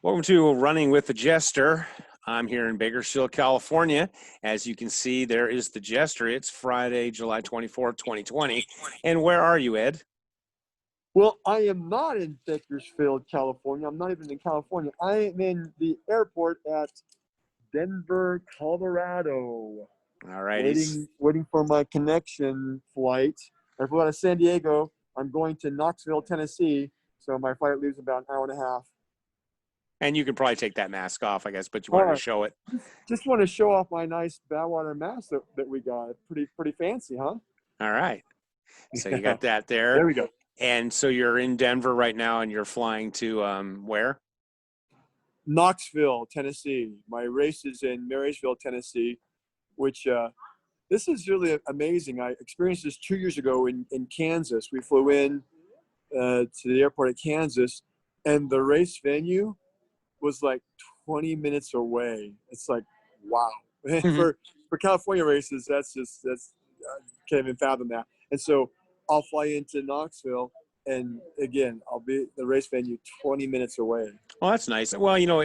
Welcome to Running with the Jester. I'm here in Bakersfield, California. As you can see, there is the Jester. It's Friday, July 24th, 2020. And where are you, Ed? Well, I am not in Bakersfield, California. I'm not even in California. I am in the airport at Denver, Colorado. All right. Waiting for my connection flight. I flew out of San Diego. I'm going to Knoxville, Tennessee. So my flight leaves about an hour and a half. And you can probably take that mask off, I guess, but you wanted to show it. Just want to show off my nice Badwater mask that we got. Pretty fancy, huh? All right. So you got that there. There we go. And so you're in Denver right now, and you're flying to where? Knoxville, Tennessee. My race is in Maryville, Tennessee, which this is really amazing. I experienced this 2 years ago in Kansas. We flew in to the airport at Kansas, and the race venue was like 20 minutes away. It's like, wow. For California races, that's can't even fathom that. And so I'll fly into Knoxville, and again, I'll be the race venue 20 minutes away. Well, that's nice. Well, you know,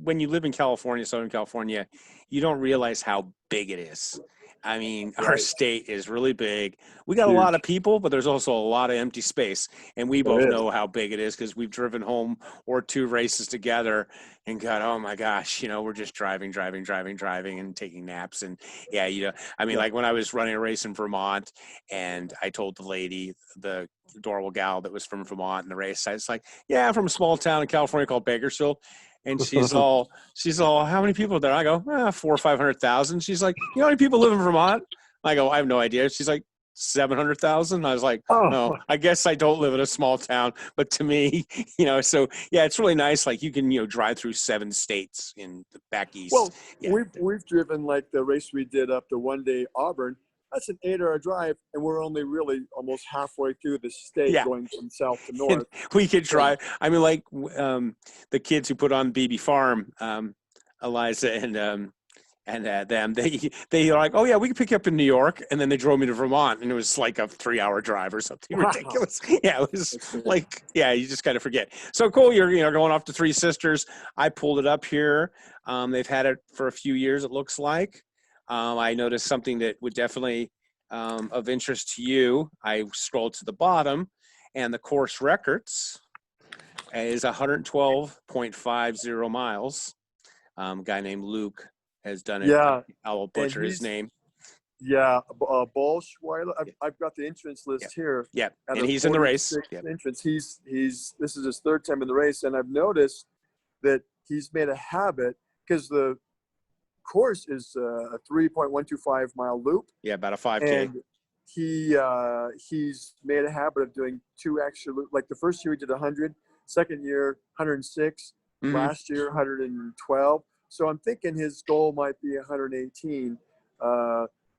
when you live in California, Southern California, you don't realize how big it is. I mean, our state is really big. We got a lot of people, but there's also a lot of empty space. And we both know how big it is because we've driven home or two races together and got, oh my gosh, you know, we're just driving and taking naps. And yeah, you know, I mean, like when I was running a race in Vermont and I told the lady, the adorable gal that was from Vermont in the race, I was like, yeah, I'm from a small town in California called Bakersfield. And she's all, how many people are there? I go, 400,000 or 500,000. She's like, you know how many people live in Vermont? I go, I have no idea. She's like, 700,000. I was like, oh, I guess I don't live in a small town. But to me, you know, so yeah, it's really nice. Like you can, you know, drive through 7 states in the back east. Well, we've driven like the race we did up to One Day Auburn. That's an 8-hour drive, and we're only really almost halfway through the state going from south to north. We could drive. I mean, like the kids who put on BB Farm, Eliza and them, they are like, oh yeah, we can pick you up in New York, and then they drove me to Vermont, and it was like a 3-hour drive or something ridiculous. Yeah, it was like, yeah, you just kind of forget. So cool, you're going off to Three Sisters. I pulled it up here. They've had it for a few years, it looks like. I noticed something that would definitely of interest to you. I scrolled to the bottom, and the course records is 112.50 miles. A guy named Luke has done it. Yeah. I'll butcher his name. Yeah, Bolschweiler. I've got the entrance list here. Yeah, and he's in the race. Entrance. He's this is his 3rd time in the race, and I've noticed that he's made a habit because the course is a 3.125 mile loop. Yeah, about a 5K. And he's made a habit of doing 2 extra loops. Like the first year he did 100, second year 106, last year 112. So I'm thinking his goal might be 118.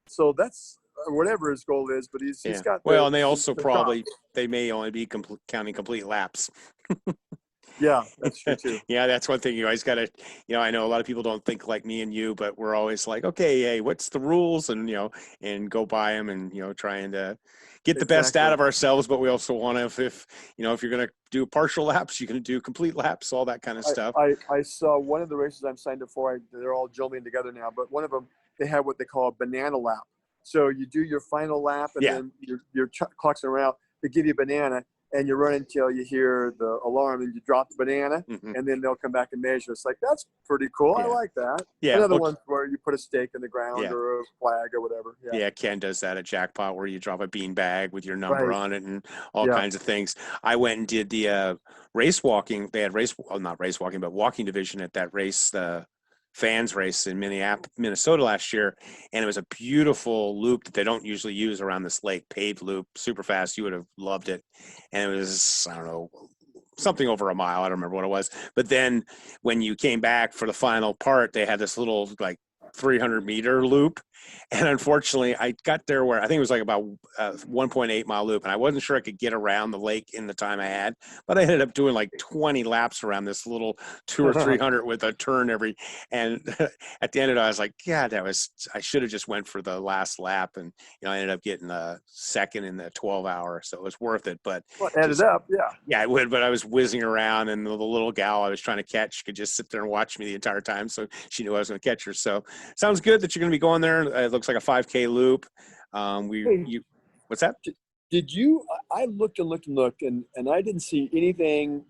So that's whatever his goal is, but he's got. Well, and they also they may only be counting complete laps. Yeah, that's true too. Yeah, that's one thing you always got to, you know, I know a lot of people don't think like me and you, but we're always like, okay, hey, what's the rules? And, you know, and go by them and, you know, trying to get the best out of ourselves. But we also want to, if you're going to do partial laps, you're going to do complete laps, all that kind of stuff. I saw one of the races I'm signed up for. They're all jumbling together now, but one of them, they have what they call a banana lap. So you do your final lap and then your clock's around. They give you a banana. And you run until you hear the alarm and you drop the banana and then they'll come back and measure. It's like, that's pretty cool. I like that. Yeah. Another one where you put a stake in the ground or a flag or whatever. Yeah, Ken does that at Jackpot where you drop a bean bag with your number on it and all kinds of things. I went and did the race walking. They had not race walking, but walking division at that race, the fans race in Minnesota last year, and it was a beautiful loop that they don't usually use around this lake, paved loop, super fast. You would have loved it. And it was, I don't know, something over a mile. I don't remember what it was. But then when you came back for the final part, they had this little like 300-meter loop. And unfortunately, I got there where I think it was like about 1.8-mile loop, and I wasn't sure I could get around the lake in the time I had, but I ended up doing like 20 laps around this little 200 or 300 with a turn every. And at the end of it, I was like, yeah, I should have just went for the last lap, and I ended up getting a second in the 12-hour, so it was worth it. But ended up, yeah, it would. But I was whizzing around, and the little gal I was trying to catch could just sit there and watch me the entire time, so she knew I was going to catch her. So sounds good that you're going to be going there. It looks like a 5K loop. What's that? Did you? I looked and looked and looked, and I didn't see anything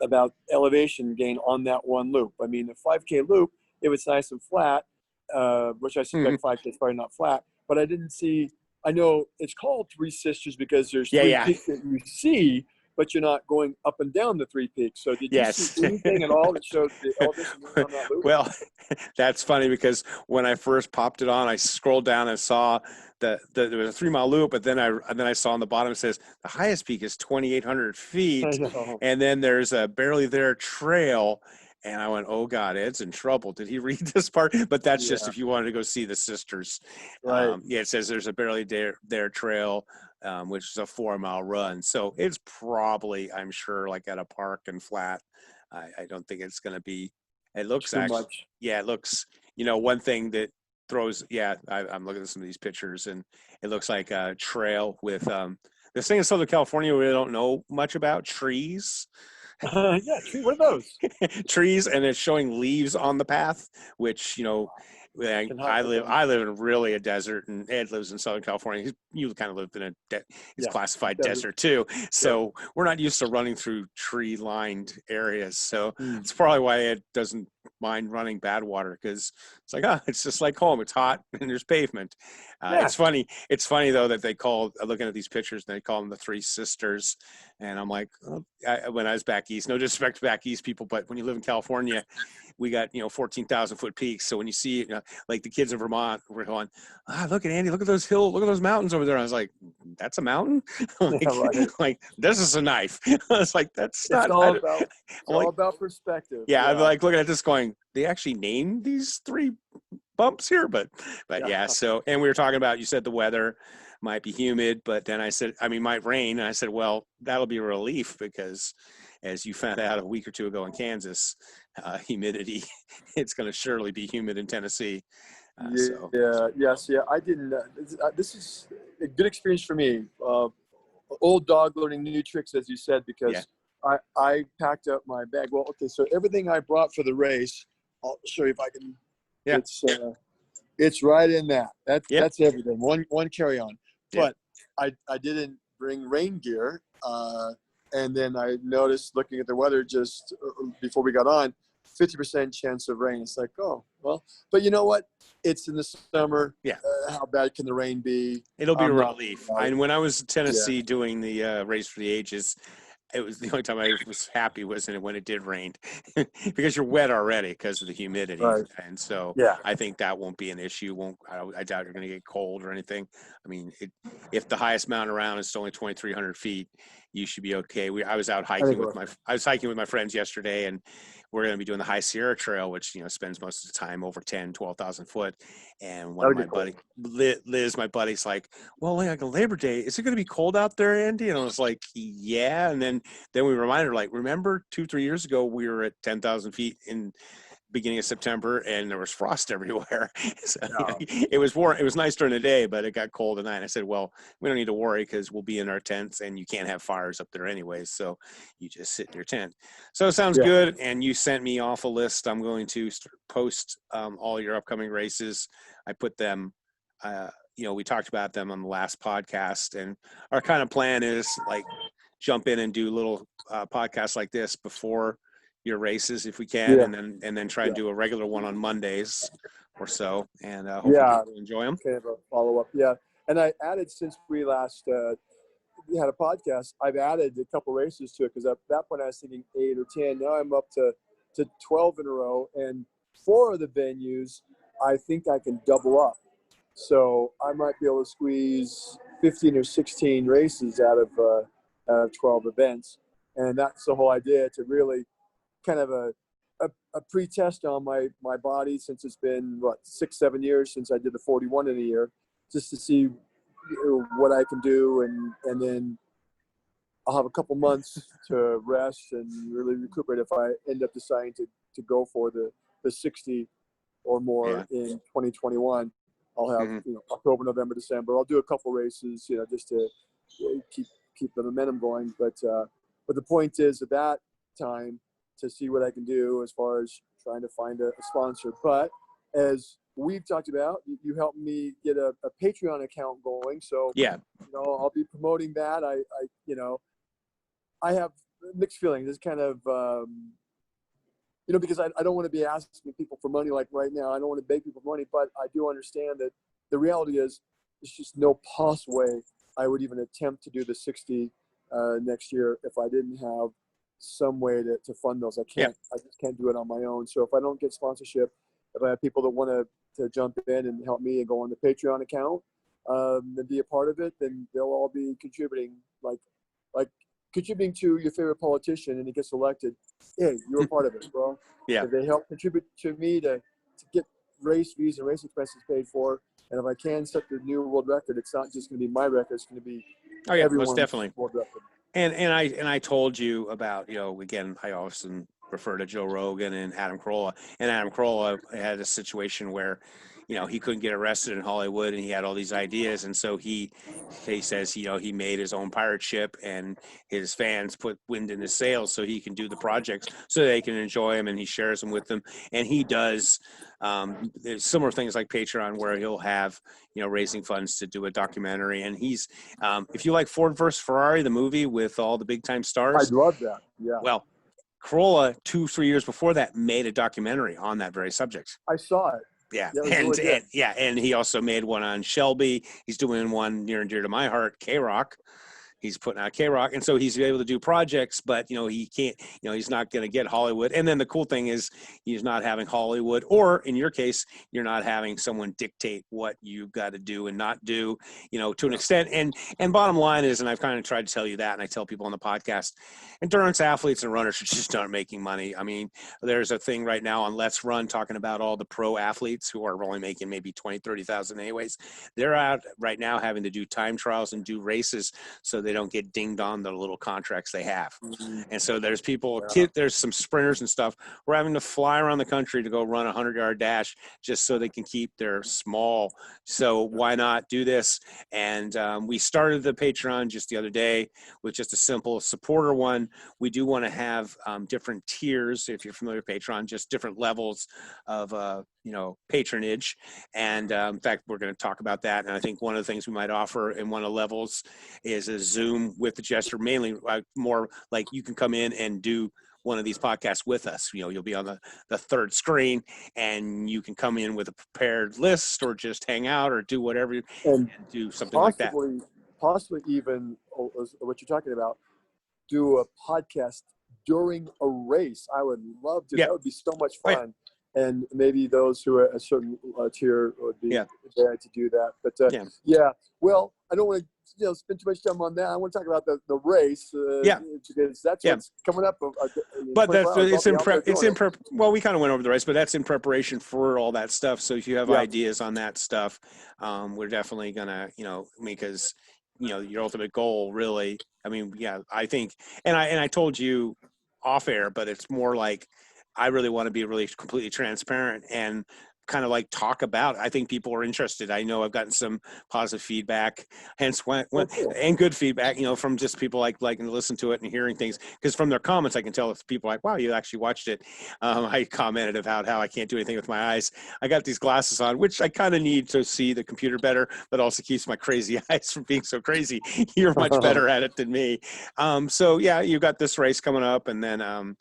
about elevation gain on that one loop. I mean, the 5K loop, it was nice and flat, which I suspect 5K is probably not flat, but I didn't see. I know it's called Three Sisters because there's three peaks that you see, but you're not going up and down the three peaks. So did you see anything at all that showed the elevation on that loop? Well, that's funny because when I first popped it on, I scrolled down and saw that there was a 3-mile loop, but then I saw on the bottom it says the highest peak is 2,800 feet, and then there's a barely there trail. And I went, oh, God, Ed's in trouble. Did he read this part? But that's just if you wanted to go see the sisters. Right. It says there's a barely there trail, which is a 4-mile run. So it's probably, I'm sure, like at a park and flat. I don't think it's going to be. It looks too much. Yeah, it looks, one thing that throws, I'm looking at some of these pictures, and it looks like a trail with this thing in Southern California we don't know much about, trees. What are those? Trees, and it's showing leaves on the path, which I live in really a desert, and Ed lives in Southern California. You kind of live in it's classified desert too, so we're not used to running through tree lined areas. So it's probably why Ed doesn't mind running Badwater, because it's like, it's just like home. It's hot and there's pavement. It's funny though that they call, looking at these pictures, and they call them the Three Sisters, and I'm like, when I was back east, no disrespect to back east people, but when you live in California, we got 14,000 foot peaks. So when you see like the kids in Vermont were going, look at Andy, look at those hills, look at those mountains over there. I was like, that's a mountain? like this is a knife. I was like, that's not. It's all about perspective. Yeah, I'm like looking at this going, they actually named these 3 bumps here, but yeah. So, and we were talking about, you said the weather might be humid, but then I said, might rain. And I said, well, that'll be a relief, because as you found out a week or two ago in Kansas, humidity, it's going to surely be humid in Tennessee. I didn't. This is a good experience for me. Old dog learning new tricks, as you said, because I packed up my bag. Well, okay, so everything I brought for the race, I'll show you if I can. Yeah. It's right in that. That's everything. One carry on. But I didn't bring rain gear. And then I noticed, looking at the weather just before we got on, 50% chance of rain. It's like, oh, well, but you know what? It's in the summer. Yeah. How bad can the rain be? It'll be a relief. And when I was in Tennessee doing the Race for the Ages, it was the only time I was happy was when it did rain, because you're wet already because of the humidity. Right. And so I think that won't be an issue. I doubt you're going to get cold or anything. I mean, if the highest mountain around is only 2,300 feet, you should be okay. I was out hiking with my friends yesterday, and we're going to be doing the High Sierra Trail, which spends most of the time over 12,000 foot. And one of my buddy, Liz, my buddy's like, well, like a Labor Day, is it going to be cold out there, Andy? And I was like, yeah. And then we reminded her, like, remember 2-3 years ago we were at 10,000 feet in beginning of September, and there was frost everywhere. So, it was warm. It was nice during the day, but it got cold at night. I said, well, we don't need to worry, because we'll be in our tents, and you can't have fires up there anyways. So you just sit in your tent. So it sounds good. And you sent me off a list. I'm going to post all your upcoming races. I put them, we talked about them on the last podcast, and our kind of plan is like jump in and do little podcasts like this before your races if we can, and then try and do a regular one on Mondays or so, and hopefully people enjoy them. Kind of a follow-up, and I added, since we last had a podcast, I've added a couple races to it, because at that point I was thinking 8 or 10. Now I'm up to 12 in a row, and 4 of the venues I think I can double up, so I might be able to squeeze 15 or 16 races out of 12 events, and that's the whole idea, to really kind of a pre-test on my body, since it's been what 6-7 years since I did the 41 in a year, just to see what I can do, and then I'll have a couple months to rest and really recuperate if I end up deciding to go for the 60 or more in 2021. I'll have October, November, December. I'll do a couple races, just to keep the momentum going. But the point is, at that time, to see what I can do as far as trying to find a sponsor. But as we've talked about, you helped me get a Patreon account going. So I'll be promoting that. I have mixed feelings. It's kind of because I don't want to be asking people for money like right now. I don't want to beg people for money, but I do understand that the reality is there's just no possible way I would even attempt to do the 60 next year if I didn't have some way to fund those. I just can't do it on my own. So if I don't get sponsorship, if I have people that want to jump in and help me and go on the Patreon account and be a part of it, then they'll all be contributing, like contributing to your favorite politician and he gets elected. Hey, you're a part of it, bro. If they help contribute to me to get race fees and race expenses paid for, and if I can set the new world record, it's not just going to be my record, it's going to be everyone's most definitely world record. And I told you about, again, I often refer to Joe Rogan and Adam Carolla. And Adam Carolla had a situation where, he couldn't get arrested in Hollywood and he had all these ideas. And so he says, he made his own pirate ship and his fans put wind in his sails so he can do the projects so they can enjoy them, and he shares them with them. And he does there's similar things like Patreon where he'll have, raising funds to do a documentary. And he's, if you like Ford versus Ferrari, the movie with all the big time stars. I'd love that. Yeah. Well, Carolla 2-3 years before that made a documentary on that very subject. I saw it. Yeah. Really And he also made one on Shelby. He's doing one near and dear to my heart, K-Rock. He's putting out K-Rock. And so he's able to do projects, but, he can't, he's not going to get Hollywood. And then the cool thing is he's not having Hollywood, or in your case, you're not having someone dictate what you've got to do and not do, to an extent. And bottom line is, and I've kind of tried to tell you that, and I tell people on the podcast, endurance athletes and runners should just start making money. I mean, there's a thing right now on Let's Run talking about all the pro athletes who are only making maybe 20, 30,000 anyways. They're out right now having to do time trials and do races so they don't get dinged on the little contracts they have. And so there's people, there's some sprinters and stuff. We're having to fly around the country to go run a 100-yard dash just so they can keep their small. So why not do this? And we started the Patreon just the other day with just a simple supporter one. We do want to have different tiers, if you're familiar with Patreon, just different levels of patronage. And in fact, we're going to talk about that. And I think one of the things we might offer in one of the levels is a Zoom with the Jester, mainly more like you can come in and do one of these podcasts with us. You'll be on the third screen and you can come in with a prepared list or just hang out or do whatever and do something like that. Possibly even what you're talking about, do a podcast during a race. I would love to. That would be so much fun. And maybe those who are a certain tier would be there to do that. But well, I don't want to spend too much time on that. I want to talk about the race. Because that's what's coming up. But it's in prep. Well, we kind of went over the race, but that's in preparation for all that stuff. So if you have ideas on that stuff, we're definitely gonna, because your ultimate goal, really. I mean, I think, and I told you off air, but it's more like I really want to be really completely transparent and kind of like talk about it. I think people are interested. I know I've gotten some positive feedback, hence and good feedback, from just people liking to listen to it and hearing things. Because from their comments, I can tell if people are like, wow, you actually watched it. I commented about how I can't do anything with my eyes. I got these glasses on, which I kind of need to see the computer better, but also keeps my crazy eyes from being so crazy. You're much better at it than me. So yeah, you got this race coming up, and then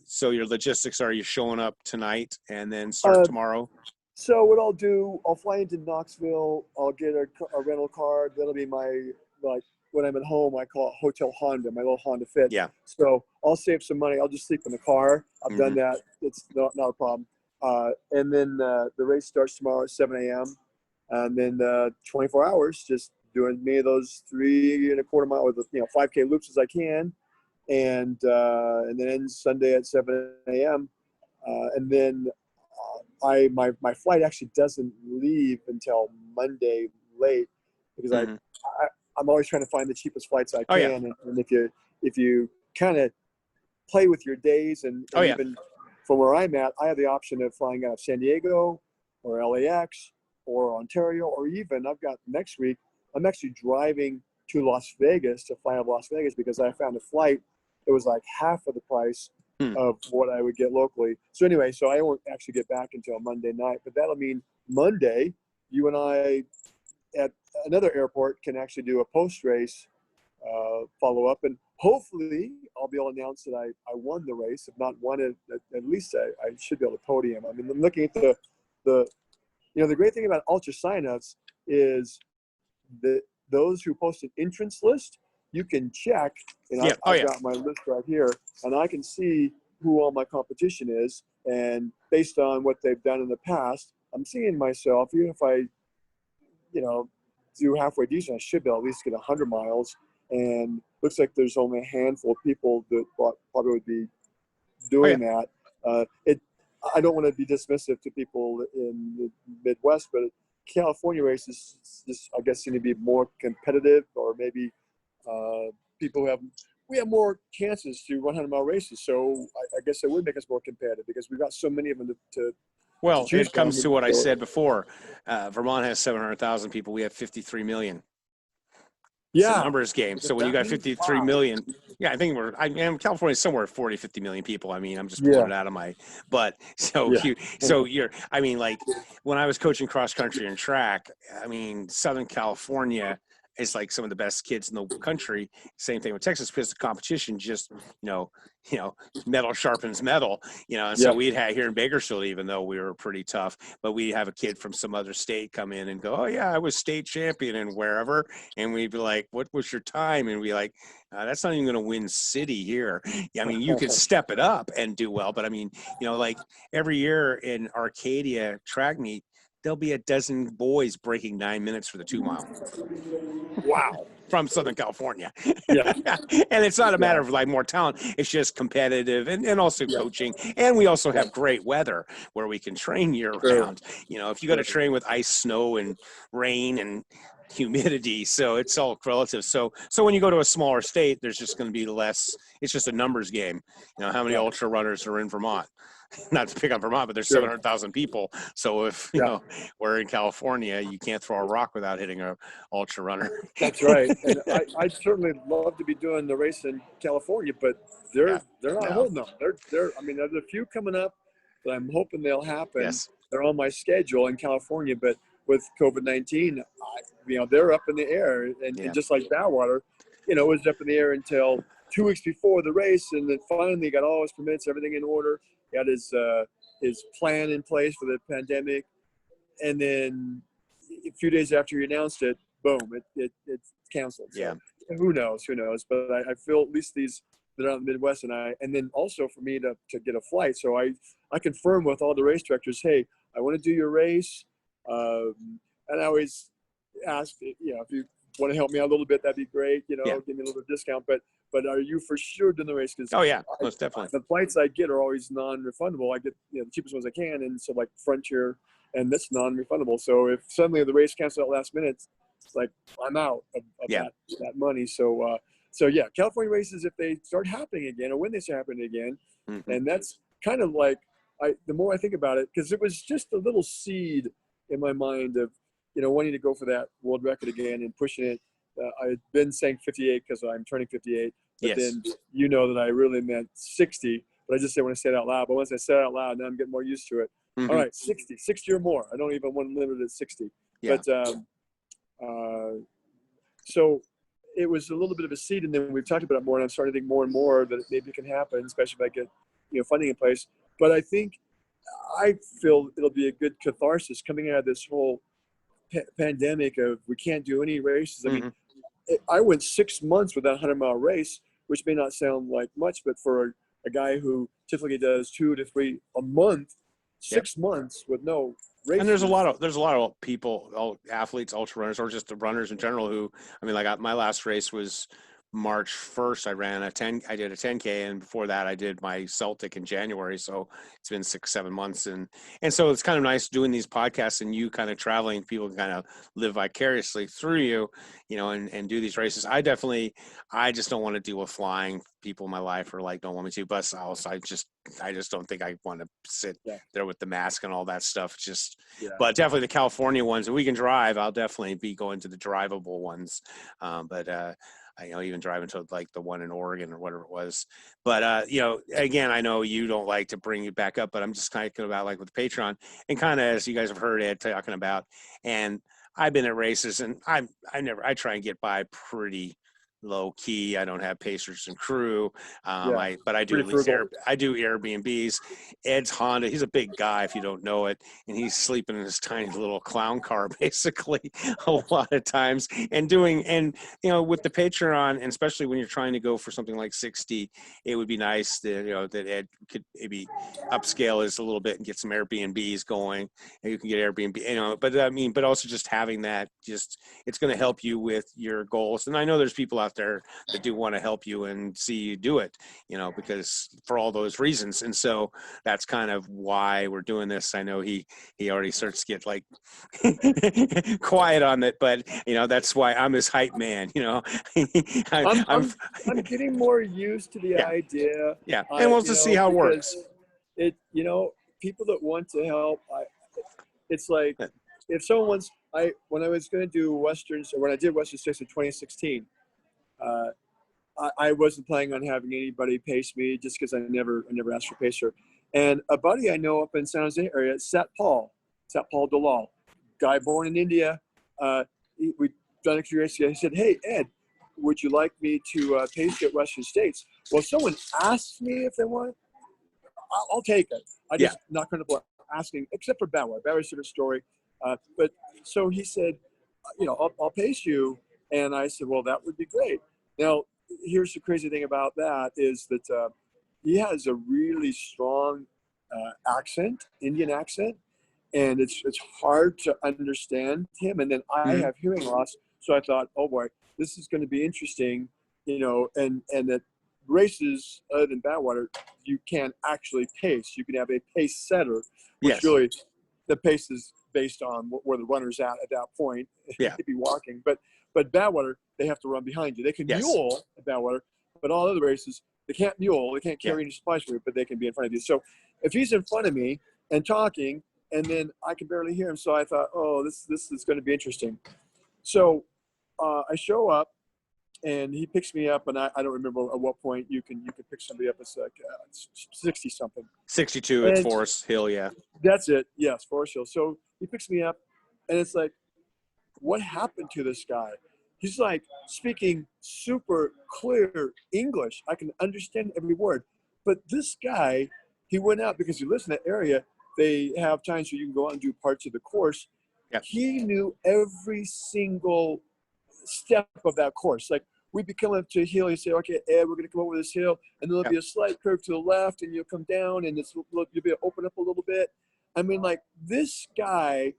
so your logistics are you showing up tonight and then start tomorrow? So what I'll do, I'll fly into Knoxville. I'll get a rental car. That'll be my, when I'm at home, I call it Hotel Honda, my little Honda Fit. Yeah. So I'll save some money. I'll just sleep in the car. I've done that. It's not a problem. And then the race starts tomorrow at 7 a.m. And then 24 hours, just doing me those 3.25 mile with 5K loops as I can. And then ends Sunday at 7 a.m. and then my flight actually doesn't leave until Monday late because I'm always trying to find the cheapest flights I can. And if you kind of play with your days and even from where I'm at, I have the option of flying out of San Diego or LAX or Ontario, or even I've got next week, I'm actually driving to Las Vegas to fly out of Las Vegas because I found a flight that was like half of the price of what I would get locally. So anyway, so I won't actually get back until Monday night, but that'll mean Monday, you and I at another airport can actually do a post-race follow-up, and hopefully I'll be able to announce that I won the race. If not won it, at least I should be able to podium. I mean, I'm looking at the great thing about ultra signups is that those who post an entrance list, you can check, and I've got my list right here, and I can see who all my competition is, and based on what they've done in the past, I'm seeing myself, even if I, do halfway decent, I should be able to at least get 100 miles, and looks like there's only a handful of people that probably would be doing that. I don't want to be dismissive to people in the Midwest, but California races just, I guess, seem to be more competitive, or maybe people we have more chances to run 100-mile races. So I guess it would make us more competitive because we've got so many of them to well, it comes to what I said before. Vermont has 700,000 people. We have 53 million. It's a numbers game. So when you got 53 million, I think California is somewhere 40, 50 million people. I mean, I'm just pulling it out of my butt. So I mean, like when I was coaching cross country and track, I mean, Southern California is like some of the best kids in the country. Same thing with Texas, because the competition just, metal sharpens metal, and so we'd have here in Bakersfield, even though we were pretty tough, but we'd have a kid from some other state come in and go, oh yeah, I was state champion and wherever. And we'd be like, what was your time? And we'd be like, that's not even going to win city here. I mean, you could step it up and do well, but I mean, like every year in Arcadia track meet, there'll be a dozen boys breaking 9 minutes for the 2 mile. Wow. From Southern California. And it's not a matter of like more talent. It's just competitive and also coaching. And we also have great weather where we can train year round. If you got to train with ice, snow, and rain and humidity, so it's all relative. So when you go to a smaller state, there's just going to be less. It's just a numbers game. How many ultra runners are in Vermont? Not to pick on Vermont, but there's 700,000 people. So if we're in California, you can't throw a rock without hitting a ultra runner. That's right. And I'd certainly love to be doing the race in California, but they're not holding them. I mean, there's a few coming up that I'm hoping they'll happen. Yes. They're on my schedule in California, but with COVID-19, they're up in the air, and just like Badwater, it was up in the air until 2 weeks before the race, and then finally got all his permits, everything in order. Got his plan in place for the pandemic, and then a few days after he announced it, boom, it's canceled. So who knows? But I feel at least these that are out in the Midwest, and then also for me to get a flight. So I confirm with all the race directors, hey, I want to do your race, and I always ask, if you want to help me out a little bit, that'd be great. Give me a little discount, but are you for sure doing the race? Because most definitely. The flights I get are always non-refundable. I get the cheapest ones I can, and so like Frontier, and that's non-refundable. So if suddenly the race cancels at last minute, it's like I'm out of that money. So California races, if they start happening again, or when they start happening again, and that's kind of like the more I think about it, because it was just a little seed in my mind of wanting to go for that world record again and pushing it. I've been saying 58 because I'm turning 58, but then that I really meant 60, but I just didn't want to say it out loud. But once I said it out loud, now I'm getting more used to it. All right, 60 or more. I don't even want to limit it at 60. But so it was a little bit of a seed, and then we've talked about it more, and I'm starting to think more and more that maybe it can happen, especially if I get funding in place. But I feel it'll be a good catharsis coming out of this whole pandemic of we can't do any races. I mean, I went 6 months without a 100-mile race, which may not sound like much, but for a guy who typically does 2 to 3 a month, 6 months with no races. And there's a lot of people, athletes, ultra runners, or just the runners in general who, I mean, like my last race was March 1st, I did a 10K, and before that I did my Celtic in January. So it's been 6, 7 months. And so it's kind of nice doing these podcasts and you kind of traveling, people can kind of live vicariously through you, and do these races. I just don't want to deal with flying people in my life, or like don't want me to bus house. I just don't think I want to sit there with the mask and all that stuff. But definitely the California ones, if we can drive, I'll definitely be going to the drivable ones. Even driving to like the one in Oregon or whatever it was. But, again, I know you don't like to bring it back up, but I'm just kind of about like with Patreon, and kind of, as you guys have heard Ed talking about, and I've been at races, and I try and get by pretty low key. I don't have pacers and crew. But I do Airbnbs. Ed's Honda, he's a big guy if you don't know it, and he's sleeping in his tiny little clown car basically a lot of times, and with the Patreon, and especially when you're trying to go for something like 60, it would be nice that that Ed could maybe upscale us a little bit and get some Airbnbs going, and you can get Airbnb, but also just having that, it's going to help you with your goals. And I know there's people out there that do want to help you and see you do it, because for all those reasons. And so that's kind of why we're doing this. I know he already starts to get like quiet on it, but that's why I'm his hype man. I'm getting more used to the idea. Yeah, and we'll just see how it works. People that want to help, it's like if someone wants. When I was going to do Westerns, or when I did Western States in 2016. I wasn't planning on having anybody pace me, just because I never asked for pacer. And a buddy I know up in San Jose area, Sat Paul Dalal, guy born in India. We've done a few races. He said, "Hey Ed, would you like me to pace you at Western States?" Well, someone asked me if they want, I'll take it. I just not going to asking, except for Badwater. Badwater's a different story. But so he said, I'll pace you. And I said, well, that would be great. Now, here's the crazy thing about that is that he has a really strong accent, Indian accent, and it's hard to understand him. And then I have hearing loss, so I thought, oh boy, this is going to be interesting, and that races other than Badwater, you can actually pace. You can have a pace setter, which really the pace is based on where the runner's at that point. Yeah. They'd be walking, but Badwater, they have to run behind you. They can mule at Badwater, but all other races, they can't mule. They can't carry any supplies for you, but they can be in front of you. So if he's in front of me and talking, and then I can barely hear him, so I thought, oh, this is going to be interesting. So I show up, and he picks me up, and I don't remember at what point you can pick somebody up. It's like 60-something. 62 at Forest Hill, yeah. That's it, yes, Forest Hill. So he picks me up, and it's like, what happened to this guy? He's like speaking super clear English. I can understand every word. But this guy, he went out because he lives in that area. They have times where you can go out and do parts of the course. Yep. He knew every single step of that course. Like, we'd be coming up to a hill. He'd say, okay, Ed, we're going to come over this hill, and there'll be a slight curve to the left, and you'll come down, and you'll be able to open up a little bit. I mean, like, this guy,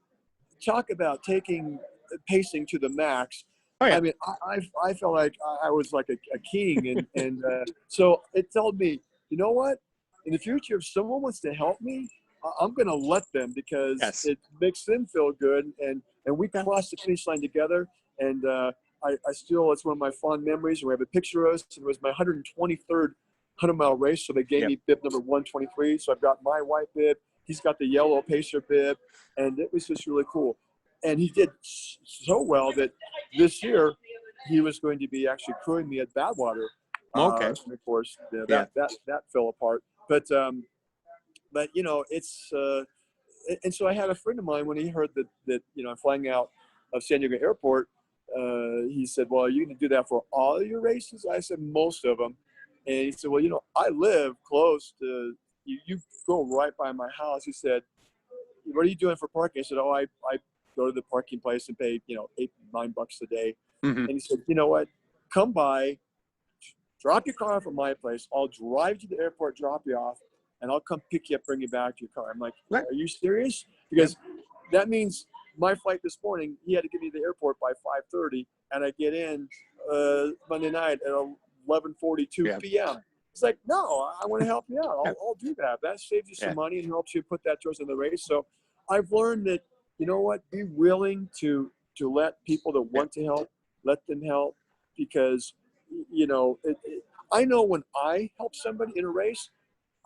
talk about taking pacing to the max. Oh, yeah. I mean, I felt like I was like a king, and so it told me, you know what? In the future, if someone wants to help me, I'm going to let them, because it makes them feel good, and we crossed the finish line together, and I still, it's one of my fond memories. We have a picture of us, and it was my 123rd 100-mile race, so they gave me bib number 123, so I've got my white bib, he's got the yellow pacer bib, and it was just really cool. And he did so well that this year he was going to be actually crewing me at Badwater. Okay. And of course, that fell apart. But it's and so I had a friend of mine, when he heard that I'm flying out of San Diego Airport. He said, "Well, are you going to do that for all your races?" I said, "Most of them." And he said, "Well, I live close to you. You go right by my house." He said, "What are you doing for parking?" I said, "Oh, I go to the parking place and pay, $8-9 a day." Mm-hmm. And he said, "You know what? Come by, drop your car off at my place. I'll drive to the airport, drop you off, and I'll come pick you up, bring you back to your car." I'm like, "Are you serious?" Because that means my flight this morning, he had to get me to the airport by 5:30, and I get in Monday night at 11:42 p.m. It's like, no, I want to help you out. I'll do that. That saves you some money and helps you put that towards in the race. So I've learned that, you know what, be willing to let people that want to help, let them help, because, you know, I know when I help somebody in a race,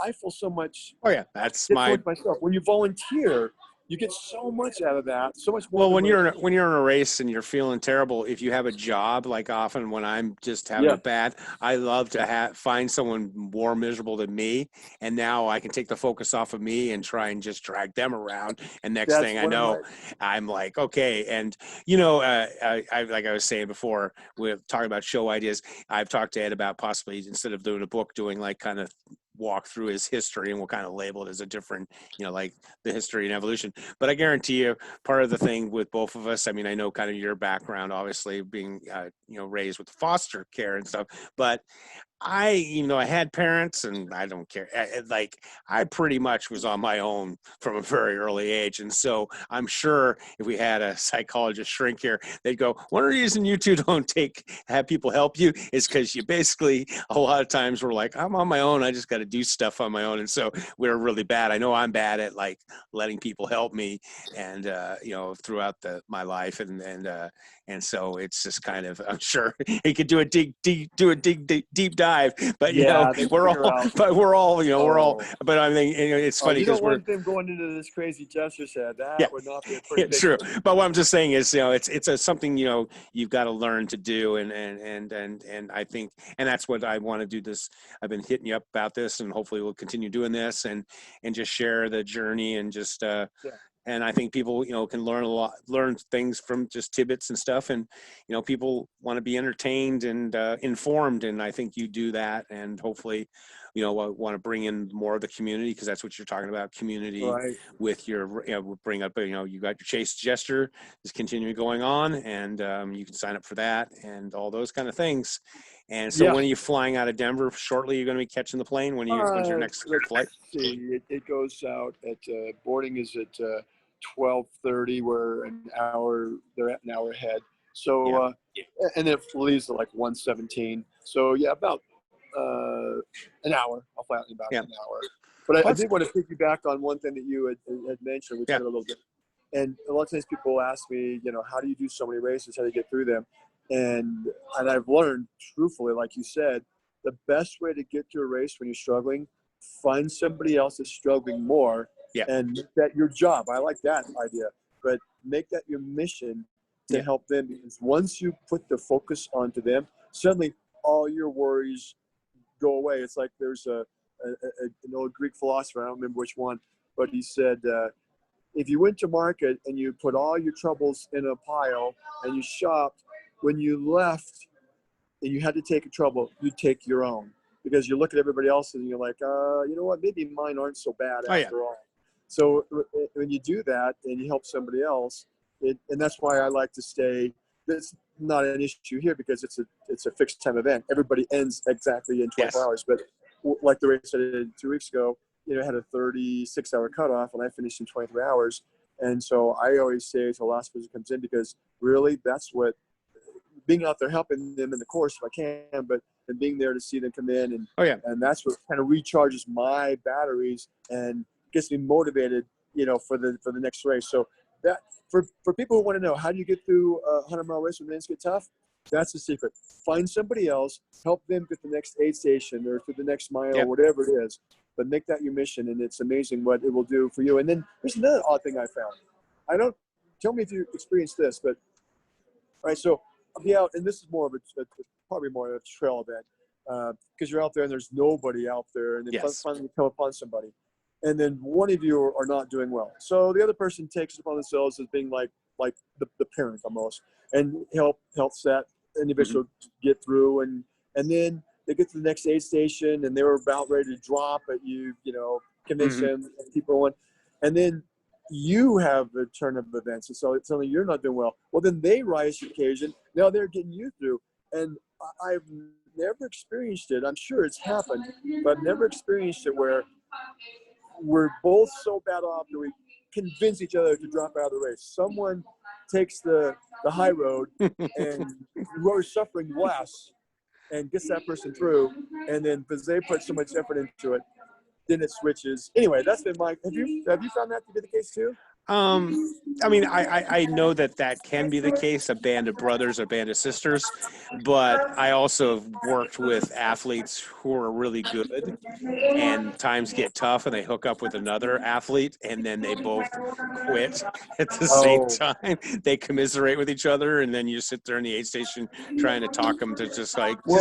I feel so much. Oh yeah, that's my myself. When you volunteer, you get so much out of that. So much more. Well, when you're in a race and you're feeling terrible, if you have a job, like often when I'm just having it bad, I love to find someone more miserable than me, and now I can take the focus off of me and try and just drag them around. And next thing I know, I'm like, okay. And you know, I like I was saying before, we're talking about show ideas. I've talked to Ed about possibly, instead of doing a book, doing like kind of walk through his history, and we'll kind of label it as a different, you know, like the history and evolution. But I guarantee you, part of the thing with both of us, I mean, I know kind of your background, obviously being, you know, raised with foster care and stuff, but even though I had parents, and I don't care, like I pretty much was on my own from a very early age. And so I'm sure if we had a psychologist shrink here, they'd go, one reason you two don't have people help you is because you basically, a lot of times we're like, I'm on my own. I just got to do stuff on my own. And so we're really bad. I know I'm bad at like letting people help me, and, you know, throughout my life. And so it's just kind of, I'm sure he could do a deep dive. But you know, we're all, you know, we're all. But I mean, you know, it's funny because we're. You don't want them going into this crazy Jester said. That would not be a pretty big true. But what I'm just saying is, you know, it's something, you know, you've got to learn to do, and I think, and that's what I want to do. This, I've been hitting you up about this, and hopefully we'll continue doing this, and just share the journey, and just and I think people, you know, can learn things from just tidbits and stuff. And, you know, people want to be entertained and informed. And I think you do that. And hopefully, you know, want to bring in more of the community, because that's what you're talking about, community with your, you know, bring up, you know, you got your Chase Jester is continuing going on, and you can sign up for that and all those kind of things. And so when are you flying out of Denver? Shortly, you're going to be catching the plane? When's your next flight? See, it goes out at boarding is at 12:30. We're they're an hour ahead. So and then it leaves at like 1:17. So about an hour. I'll fly out in about an hour. But I did want to piggyback on one thing that you had mentioned, which had a little bit. And a lot of times people ask me, you know, how do you do so many races? How do you get through them? And I've learned, truthfully, like you said, the best way to get through a race when you're struggling, find somebody else that's struggling more, and make that your job. I like that idea, but make that your mission to help them. Because once you put the focus onto them, suddenly all your worries go away. It's like there's an old Greek philosopher, I don't remember which one, but he said, if you went to market and you put all your troubles in a pile and you shopped, when you left and you had to take a trouble, you take your own, because you look at everybody else and you're like, you know what, maybe mine aren't so bad after all. So when you do that and you help somebody else, and that's why I like to stay. It's not an issue here because it's a fixed time event. Everybody ends exactly in 24 hours. But like the race I did 2 weeks ago, you know, I had a 36-hour cutoff and I finished in 23 hours. And so I always say to the last person comes in, because really that's what being out there helping them in the course if I can, but and being there to see them come in, and and that's what kind of recharges my batteries and gets me motivated, you know, for the next race. So that for people who want to know how do you get through a 100-mile race when things get tough, that's the secret. Find somebody else, help them get the next aid station or through the next mile or whatever it is, but make that your mission, and it's amazing what it will do for you. And then there's another odd thing I found. I don't, tell me if you experienced this, but all right, so I'll be out, and this is more of probably more of a trail event, because you're out there and there's nobody out there, and then finally you come upon somebody, and then one of you are not doing well. So the other person takes it upon themselves as being like the parent almost, and helps that individual get through, and then they get to the next aid station and they were about ready to drop, but you know, convince them and keep going, and then you have a turn of events, and so it's only you're not doing well. Well, then they rise to the occasion. Now they're getting you through, and I've never experienced it. I'm sure it's happened, but I've never experienced it where we're both so bad off that we convince each other to drop out of the race. Someone takes the high road, and whoever's suffering less and gets that person through, and then because they put so much effort into it, then it switches. Anyway, that's been my. Have you found that to be the case too? I mean, I know that can be the case, a band of brothers, a band of sisters, but I also have worked with athletes who are really good, and times get tough and they hook up with another athlete and then they both quit at the same time. They commiserate with each other, and then you sit there in the aid station trying to talk them to just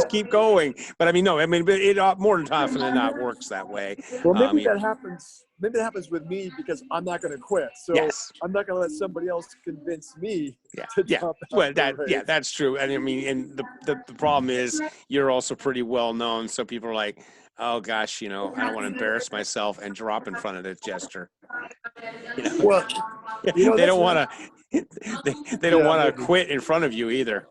keep going. But I mean, no, I mean, but it more than often than not works that way. Well, maybe that happens. Maybe that happens with me because I'm not going to quit. So I'm not going to let somebody else convince me to jump out. Well, that's true. And I mean, and the problem is you're also pretty well known. So people are like, oh gosh, I don't want to embarrass myself and drop in front of the Jester. Well, they don't want to. They don't want to quit in front of you either.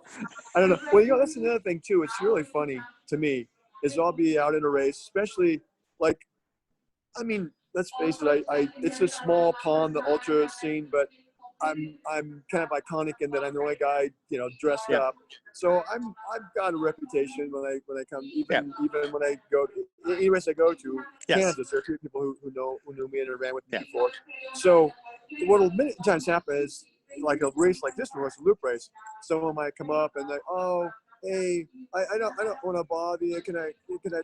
I don't know. Well, that's another thing too. It's really funny to me is I'll be out in a race, especially I mean, let's face it. It's a small pond, the ultra scene, but I'm kind of iconic in that I'm the only guy, dressed up. So I've got a reputation when I come, even when I go to any race I go to, Kansas. There are a few people who knew me and ran with me before. So what'll many times happen is like a race like this one, it's a loop race. Someone might come up and like, oh, hey, I don't want to bother you. Can I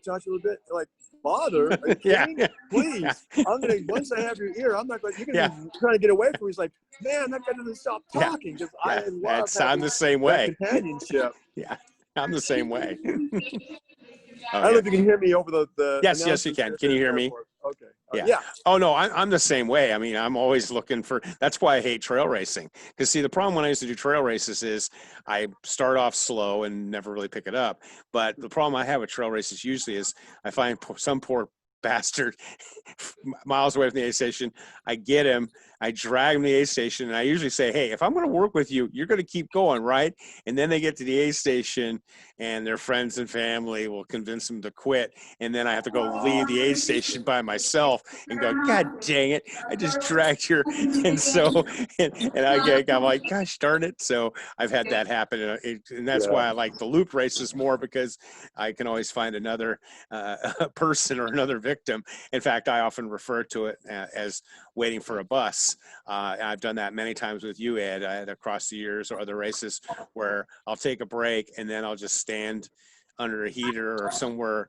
talk to you a little bit? Like, bother? Are you kidding? Please. I'm gonna once I have your ear, I'm not like you're gonna be trying to get away from me. He's like, man, that guy doesn't stop talking because I love I'm the same way. Companionship. I'm the same way. I don't know if you can hear me over the yes, you can. Can you hear me? Okay. Yeah. Oh no, I'm the same way. I mean, I'm always looking for. That's why I hate trail racing. Because see, the problem when I used to do trail races is I start off slow and never really pick it up. But the problem I have with trail races usually is I find some poor bastard miles away from the aid station. I get him, I drag him to the aid station, and I usually say, hey, if I'm going to work with you, you're going to keep going, right? And then they get to the aid station and their friends and family will convince them to quit, and then I have to go leave the aid station by myself and go, god dang it, I just dragged your. And so I'm like, gosh darn it. So I've had that happen, and that's why I like the loop races more, because I can always find another person or another victim. In fact, I often refer to it as waiting for a bus. I've done that many times with you, Ed, across the years, or other races where I'll take a break and then I'll just stand under a heater or somewhere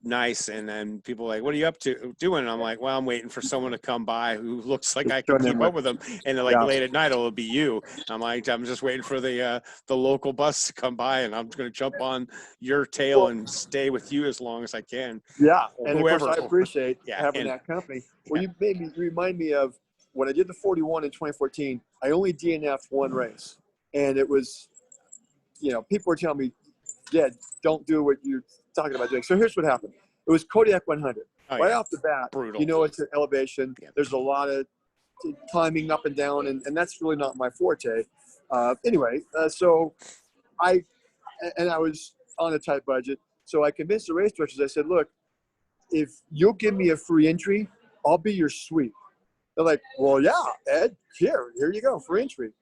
nice, and then people are like, what are you up to doing? And I'm like, well, I'm waiting for someone to come by who looks like I can keep up with them. And they're like, late at night it'll be you. I'm like, I'm just waiting for the local bus to come by, and I'm just going to jump on your tail and stay with you as long as I can. And whoever. Of course I appreciate having that company. Well, you remind me of when I did the 41 in 2014. I only DNF'd one race, and it was, people were telling me, don't do what you're talking about doing. So here's what happened. It was Kodiak 100. Right off the bat, brutal. It's an elevation. There's a lot of climbing up and down, and that's really not my forte. So I was on a tight budget. So I convinced the race directors. I said, look, if you'll give me a free entry, I'll be your sweep. They're like, well, yeah, Ed, here you go, free entry.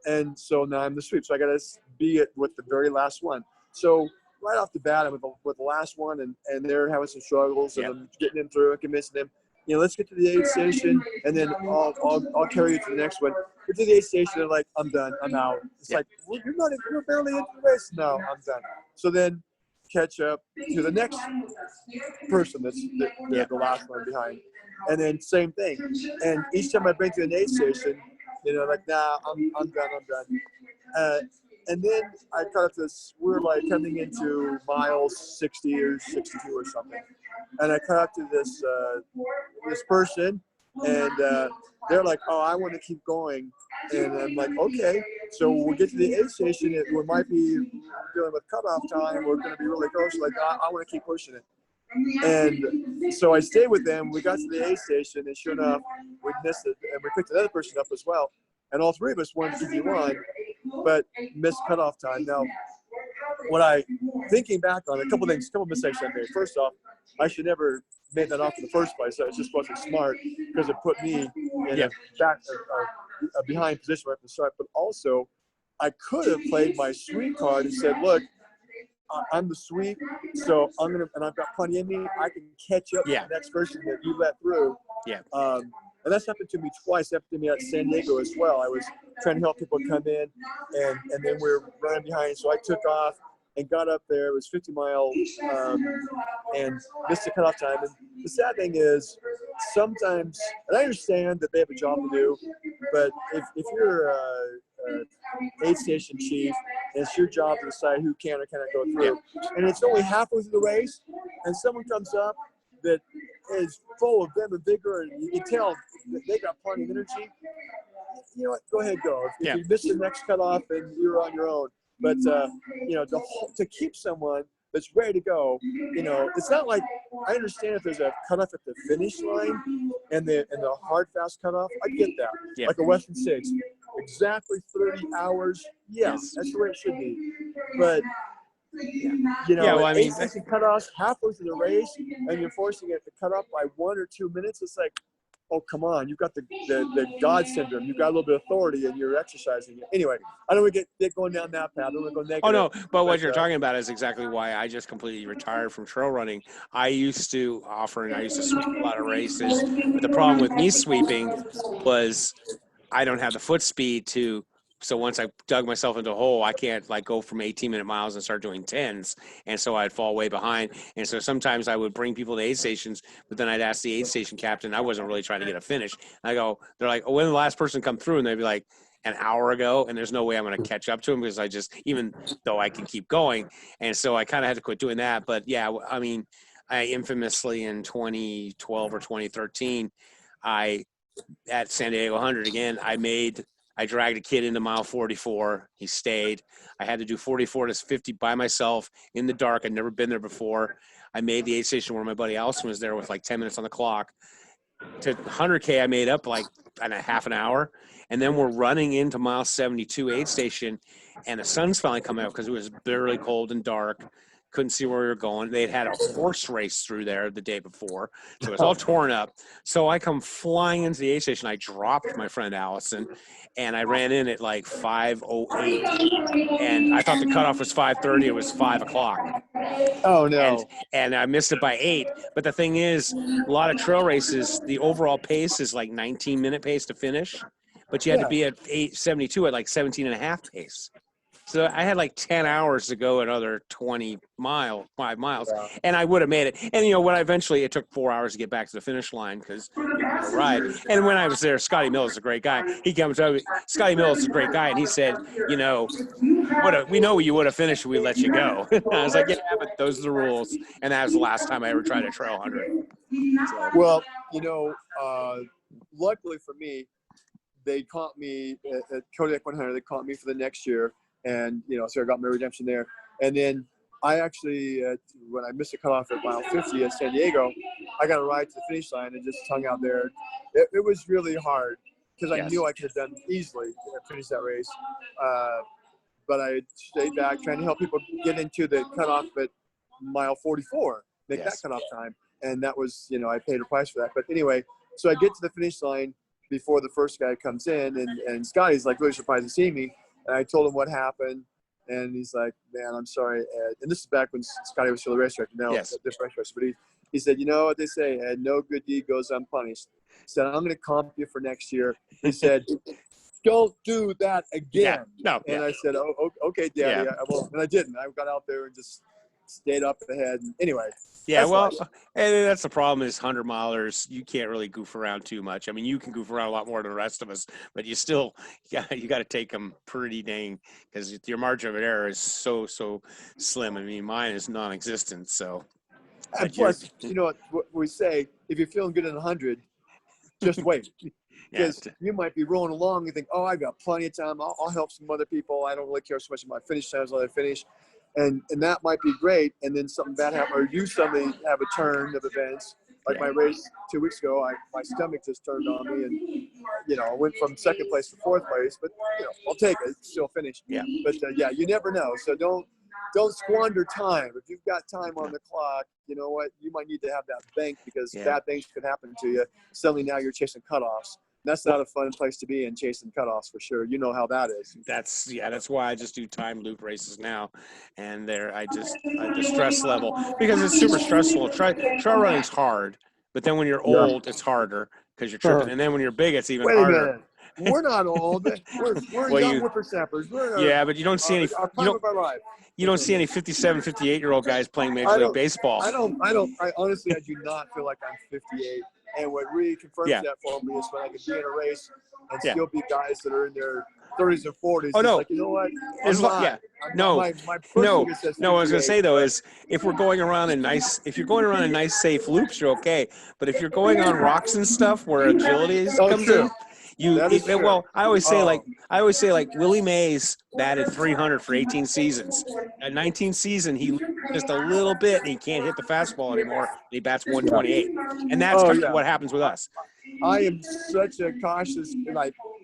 And so now I'm the sweep. So I got to be it with the very last one. So right off the bat, I'm with the last one, and they're having some struggles, and I'm getting them through and convincing them, let's get to the aid station, and then I'll carry you to the next one. Get to the aid station, they're like, I'm done, I'm out. It's like, well, you're barely into the race. No, I'm done. So then catch up to the next person that's the last one behind, and then same thing. And each time I bring to an aid station, like, nah, I'm done. And then I cut up this, we're like coming into miles 60 or 62 or something. And I cut up to this person, and they're like, oh, I want to keep going. And I'm like, okay. So we'll get to the aid station. We might be dealing with cutoff time. We're going to be really close. Like, I want to keep pushing it. And so I stayed with them. We got to the aid station, and sure enough, we missed it. And we picked another person up as well. And all three of us wanted to be one, but missed cutoff time. Now, thinking back on a couple mistakes I made. First off, I should never made that off in the first place. So it just wasn't smart because it put me in a behind position right from the start. But also, I could have played my sweep card and said, look, I'm the sweep, so and I've got plenty in me. I can catch up to the next person that you let through. Yeah. And that's happened to me twice. It happened to me at San Diego as well. I was trying to help people come in, and then we were running behind. So I took off and got up there. It was 50 miles and missed the cutoff time. And the sad thing is, sometimes, and I understand that they have a job to do, but if you're aid station chief, and it's your job to decide who can or cannot go through, and it's only halfway through the race, and someone comes up that is full of vim and vigor, and you can tell that they got plenty of energy, you know what, go ahead, go. If you miss the next cutoff, then you're on your own. But, you know, to keep someone that's ready to go, you know, it's not like, I understand if there's a cutoff at the finish line and the hard, fast cutoff, I get that. Yeah. Like a Western Six, exactly 30 hours, that's the way it should be. But, you know, well, I mean, 8 second cutoffs halfway through the race, and you're forcing it to cut off by 1 or 2 minutes, it's like, oh, come on, you've got the God syndrome. You've got a little bit of authority and you're exercising it. Anyway, I don't want to get going down that path. I don't want to go negative. Oh, no, but what you're talking about is exactly why I just completely retired from trail running. I used to offer and I used to sweep a lot of races. But the problem with me sweeping was I don't have the foot speed to. So once I dug myself into a hole, I can't like go from 18-minute miles and start doing 10s. And so I'd fall way behind. And so sometimes I would bring people to aid stations, but then I'd ask the aid station captain, I wasn't really trying to get a finish. And they're like, oh, when did the last person come through? And they'd be like, an hour ago. And there's no way I'm going to catch up to him because even though I can keep going. And so I kind of had to quit doing that. But yeah, I mean, I infamously in 2012 or 2013, at San Diego 100 again, I dragged a kid into mile 44. He stayed. I had to do 44 to 50 by myself in the dark. I'd never been there before. I made the aid station where my buddy Allison was there with like 10 minutes on the clock. To 100K, I made up like in a half an hour. And then we're running into mile 72 aid station, and the sun's finally coming out because it was bitterly cold and dark. Couldn't see where we were going. They had a horse race through there the day before, so it was all torn up. So I come flying into the aid station. I dropped my friend Allison, and I ran in at like 5:08, and I thought the cutoff was 5:30. It was 5 o'clock. Oh no! And I missed it by 8. But the thing is, a lot of trail races, the overall pace is like 19-minute pace to finish, but you had to be at 8:72 at like 17 and a half pace. So I had like 10 hours to go another 5 miles, and I would have made it. And, you know, it took 4 hours to get back to the finish line because you had to ride. And when I was there, Scotty Mills is a great guy. He comes up, Scotty Mills is a great guy, and he said, you know, we know you would have finished if we let you go. I was like, yeah, but those are the rules. And that was the last time I ever tried a trail 100. So. Well, you know, luckily for me, they caught me at Kodiak 100. They caught me for the next year. And, you know, so I got my redemption there. And then I actually, when I missed the cutoff at mile 50 at San Diego, I got a ride to the finish line and just hung out there. It was really hard because I knew I could have done easily finish that race. But I stayed back trying to help people get into the cutoff at mile 44, make that cutoff time. And that was, you know, I paid a price for that. But anyway, so I get to the finish line before the first guy comes in, and Scotty's like really surprised to see me. And I told him what happened, and he's like, man, I'm sorry, Ed. And this is back when Scotty was still the race director. Now, different race director. But he said, you know what they say, Ed, no good deed goes unpunished. He said, I'm going to comp you for next year. He said, don't do that again. And I said, oh, okay, Daddy, I won't. And I didn't. I got out there and just stayed up ahead. And anyway. Yeah, well, and that's the problem is 100-milers, you can't really goof around too much. I mean, you can goof around a lot more than the rest of us, but you still, you got to take them pretty dang, because your margin of error is so slim. I mean, mine is non-existent, so. And plus, you know what we say, if you're feeling good at 100, just wait. Because you might be rolling along and think, oh, I've got plenty of time. I'll help some other people. I don't really care so much about my finish times when I finish. And that might be great, and then something bad happen, or you suddenly have a turn of events. Like my race 2 weeks ago, my stomach just turned on me, and you know, I went from second place to fourth place, but you know, I'll take it. Still finished. But you never know. So don't don't squander time. If you've got time on the clock, you know what? You might need to have that bank because bad things could happen to you. Suddenly now you're chasing cutoffs. That's not a fun place to be in, chasing cutoffs for sure. You know how that is. That's why I just do time loop races now, and the stress level, because it's super stressful. Trail running's hard, but then when you're old, it's harder because you're tripping, and then when you're big, it's even Wait harder. a minute. We're not old. We're Well, young whippersnappers. but you don't see any. Our prime of our life. You don't see any 57, 58-year-old guys playing Major League Baseball. I honestly, I do not feel like I'm 58. And what really confirms that for me is when I can be in a race and still be guys that are in their 30s and 40s. Oh, no. Like, you know what? No. I was going to say, though, is if you're going around in nice, safe loops, you're okay. But if you're going on rocks and stuff where agility comes in, I always say like Willie Mays batted 300 for 18 seasons. At 19th season, he just a little bit and he can't hit the fastball anymore. And he bats 128, and that's kind of what happens with us. I am such a cautious,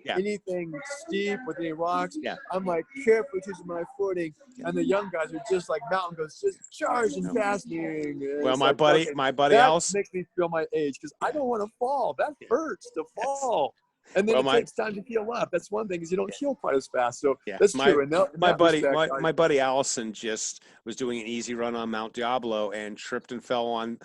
anything steep with any rocks. I'm like carefully choosing my footing, and the young guys are just like mountain goes, just charging past me. Well, my buddy Alice makes me feel my age because I don't want to fall. That hurts to fall. And then it takes time to heal up. That's one thing, is you don't heal quite as fast. So that's true. My buddy Allison just was doing an easy run on Mount Diablo and tripped and fell on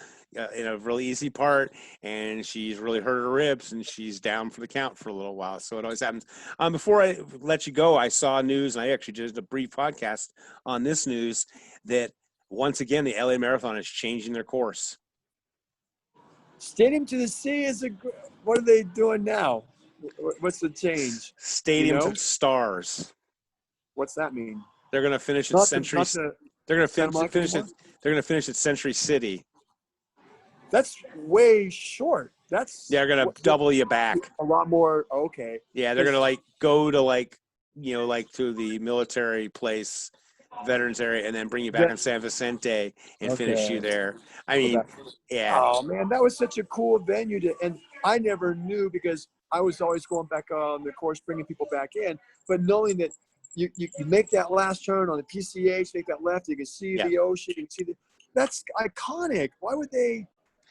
in a really easy part, and she's really hurt her ribs, and she's down for the count for a little while. So it always happens. Before I let you go, I saw news, and I actually did a brief podcast on this news, that once again the LA Marathon is changing their course. Stadium to the Sea is what are they doing now? What's the change? Stadiums of Stars. What's that mean? They're going to finish at Century. They're going to finish it. They're going to finish at Century City. That's way short. They're going to double you back. A lot more. Okay. Yeah, they're going to go to to the military place, veterans area, and then bring you back in San Vicente and finish you there. I mean, Oh man, that was such a cool venue and I never knew because I was always going back on the course, bringing people back in, but knowing that you make that last turn on the PCH, make that left, you can see the ocean, you can see that's iconic. Why would they?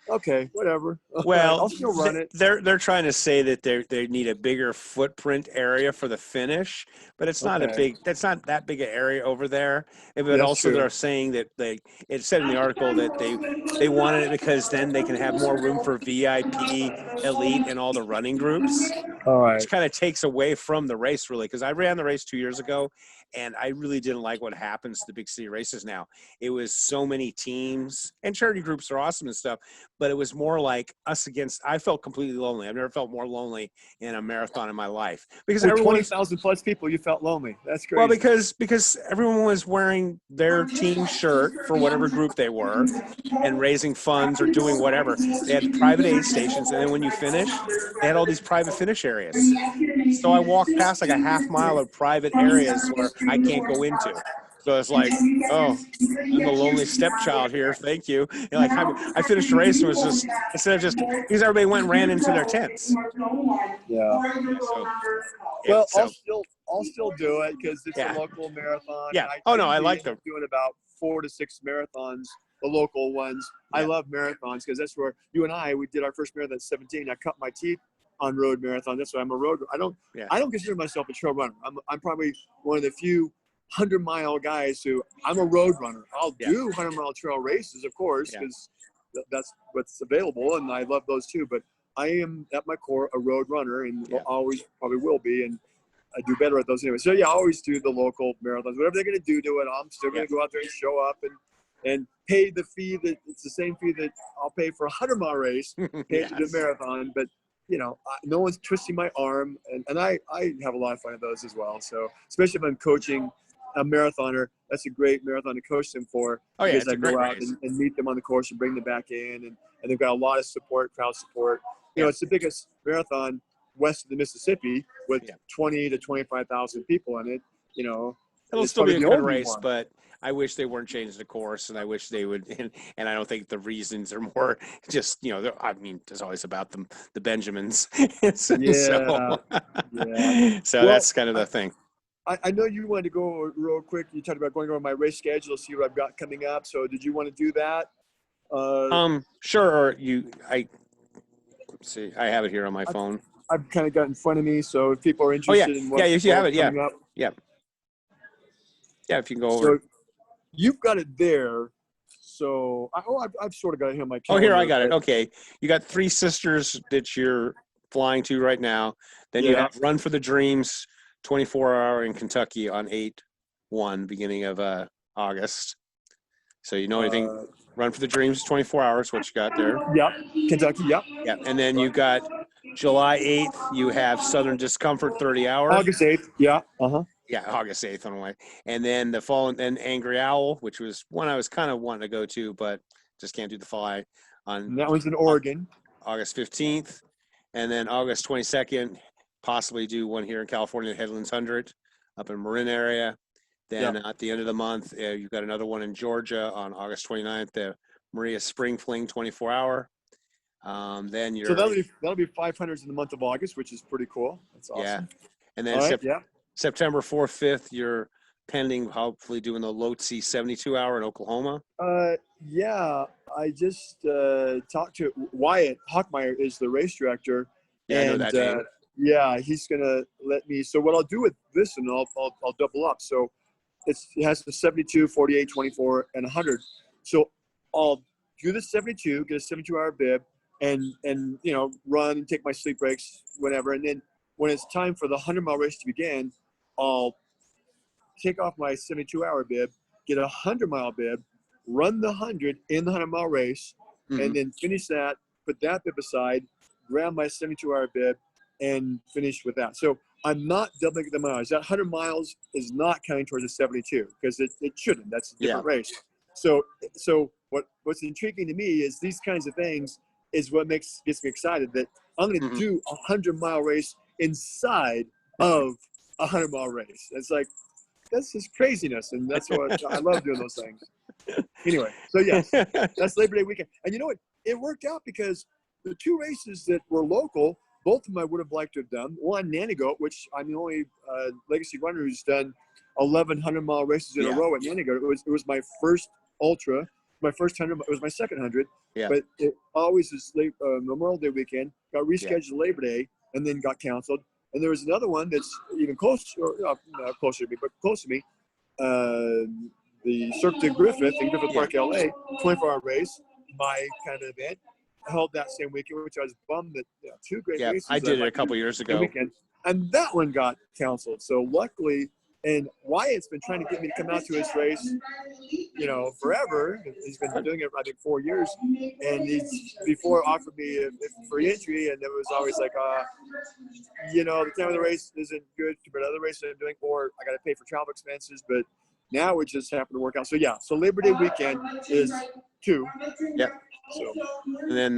Okay, whatever. Well, I'll still run it. They're trying to say that they need a bigger footprint area for the finish, but it's not that's not that big an area over there. But also they're saying that it said in the article that they wanted it because then they can have more room for VIP, elite, and all the running groups. All right. Which kind of takes away from the race, really, because I ran the race 2 years ago, and I really didn't like what happens to the big city races now. It was so many teams, and charity groups are awesome and stuff, but it was more like us against. I felt completely lonely. I've never felt more lonely in a marathon in my life because with 20,000 plus people, you felt lonely. That's crazy. Well, because everyone was wearing their team shirt for whatever group they were, and raising funds or doing whatever. They had private aid stations, and then when you finish, they had all these private finish areas. So I walked past like a half mile of private areas where I can't go into. So it's like, oh, I'm a lonely stepchild here. Thank you. And like I finished the race and was just, instead of just, because everybody went and ran into their tents. Yeah. I'll still do it because it's a local marathon. Yeah. I like them. Doing about 4 to 6 marathons, the local ones. Yeah. I love marathons because that's where you and we did our first marathon at 17. I cut my teeth on road marathon. That's why I'm a road. I don't consider myself a trail runner. I'm probably one of the few 100-mile guys who I'm a road runner. I'll do 100-mile trail races, of course, because that's what's available, and I love those too. But I am at my core a road runner, and always probably will be, and I do better at those anyway. So I always do the local marathons. Whatever they're going to do it. I'm still going to go out there and show up and pay the fee that it's the same fee that I'll pay for a 100-mile race, pay to the marathon, but. No one's twisting my arm, and I have a lot of fun at those as well. So especially if I'm coaching a marathoner, that's a great marathon to coach them for. Oh, yeah, because I go out and meet them on the course and bring them back in, and they've got a lot of support, crowd support. It's the biggest marathon west of the Mississippi with 20 to 25,000 people in it. It'll still be a good race, but I wish they weren't changing the course, and I wish they would. And I don't think the reasons are more just, there's always about the Benjamins. So that's kind of the thing. I know you wanted to go real quick. You talked about going over my race schedule, see what I've got coming up. So did you want to do that? Sure. Or let's see, I have it here on my phone. I've kind of got in front of me. So if people are Oh yeah, interested in yeah. Yes, you have it. Yeah, coming up, yeah. Yeah, if you can go so over. you've got it there. So I've sort of got it here on my Oh, calendar. here I got it. Okay, you got Three Sisters that you're flying to right now. Then you have Run for the Dreams, 24-hour in Kentucky on 8/1, beginning of August. So you know anything? Run for the Dreams, 24 hours. What you got there? Yep, Kentucky. Yep. Yeah, and then you got July 8th. You have Southern Discomfort, 30-hour. August 8th. Yeah. Yeah, August 8th on the way. And then the following, then Angry Owl, which was one I was kind of wanting to go to, but just can't do the fly And that one's in Oregon. August 15th. And then August 22nd, possibly do one here in California, the Headlands 100 up in Marin area. Then at the end of the month, you've got another one in Georgia on August 29th, the Maria Spring Fling 24-hour. Then you're so that'll be 500s in the month of August, which is pretty cool. That's awesome. Yeah. And then September 4th, 5th, you're pending, hopefully doing the Lhotse 72-hour in Oklahoma. Yeah, I just talked to Wyatt Hockmeyer is the race director. Yeah, and, I know that name. Yeah, he's gonna let me. So what I'll do with this, and I'll double up. So it has the 72, 48, 24, and 100. So I'll do the 72, get a 72-hour bib, and run and take my sleep breaks whenever. And then when it's time for the 100-mile race to begin, I'll take off my 72-hour bib, get a 100-mile bib, run the 100 in the 100-mile race, and then finish that, put that bib aside, grab my 72-hour bib, and finish with that. So I'm not doubling the miles. That 100 miles is not counting towards the 72 because it shouldn't. That's a different race. So what's intriguing to me is these kinds of things is what gets me excited that I'm going to do a 100-mile race inside of a 100-mile race. It's like, that's just craziness, and that's what I love doing those things. Anyway, so yes, that's Labor Day weekend. And you know what? It worked out because the two races that were local, both of them I would have liked to have done. One, Nanticoke, which I'm the only legacy runner who's done 1,100-mile races in a row at Nanticoke. It was my first ultra, my first 100. It was my second 100. Yeah. But it always is Memorial Day weekend. Got rescheduled Labor Day and then got canceled. And there was another one that's even closer, not closer to me, but close to me. The Cirque de Griffith in Griffith Park, LA, 24-hour race, my kind of event. Held that same weekend, which I was bummed that two great races. I did it a couple years ago. Weekend, and that one got canceled. So luckily, and Wyatt's been trying to get me to come out to his race, forever. He's been doing it, I think, 4 years. And he's before offered me a free entry, and it was always like, the time of the race isn't good compared to other races I'm doing, or I got to pay for travel expenses. But now it just happened to work out. So Labor Day weekend is 2. Yep. So, and then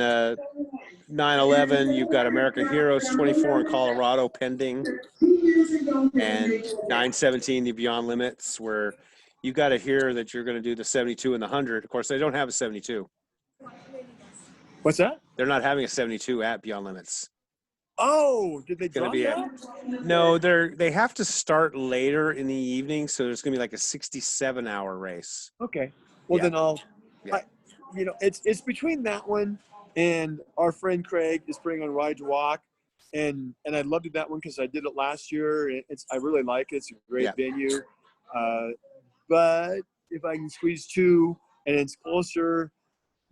9/11, you've got American Heroes 24 in Colorado pending, and 9/17, the Beyond Limits, where you got to hear that you're going to do the 72 and the 100. Of course, they don't have a 72. What's that? They're not having a 72 at Beyond Limits. Oh, did they drop that? No, they have to start later in the evening, so there's going to be like a 67-hour race. Okay. Well, then I'll. Yeah. It's between that one and our friend Craig is putting on Ride to Walk, and I loved that one because I did it last year. I really like it. It's a great venue. But if I can squeeze 2 and it's closer,